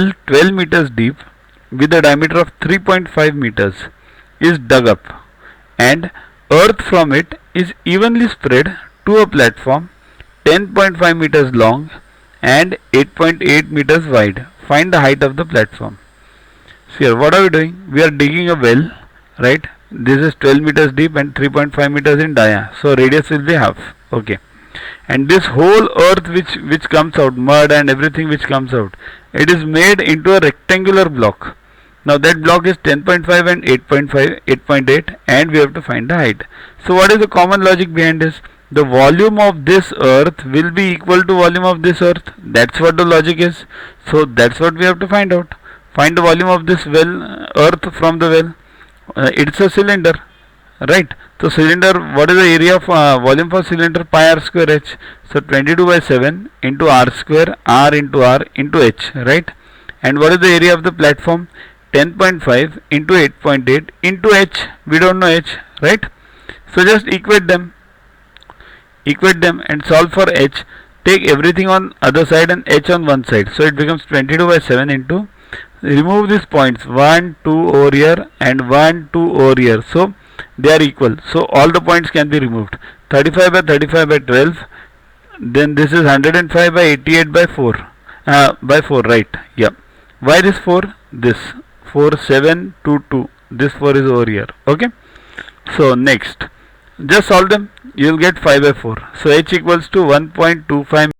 well 12 meters deep with a diameter of 3.5 meters is dug up, and earth from it is evenly spread to a platform 10.5 meters long and 8.8 meters wide. Find the height of the platform. So here what are we doing? We are digging a well, right? This is 12 meters deep and 3.5 meters in dia. So radius will be half. Okay. And this whole earth which comes out, mud and everything which comes out, it is made into a rectangular block. Now that block is 10.5 and 8.5, 8.8, and we have to find the height. So what is the common logic behind this? The volume of this earth will be equal to volume of this earth. That's what the logic is. So that's what we have to find out. Find the volume of this well, earth from the well. It's a cylinder, right? So cylinder, what is the area of volume for cylinder? Pi r square h. So 22 by 7 into r square, r into h, right? And what is the area of the platform? 10.5 into 8.8 into h. We don't know h, right? So just equate them and solve for h. Take everything on other side and h on one side. So it becomes 22 by 7 into, remove these points 1, 2 over here and 1, 2 over here. So they are equal. So all the points can be removed. 35 by 35 by 12. Then this is 105 by 88 by 4. By 4, right? Yeah. Why this 4? This 4, 7, 2, 2. This 4 is over here. Okay. So next, just solve them. You will get 5 by 4. So h equals to 1.25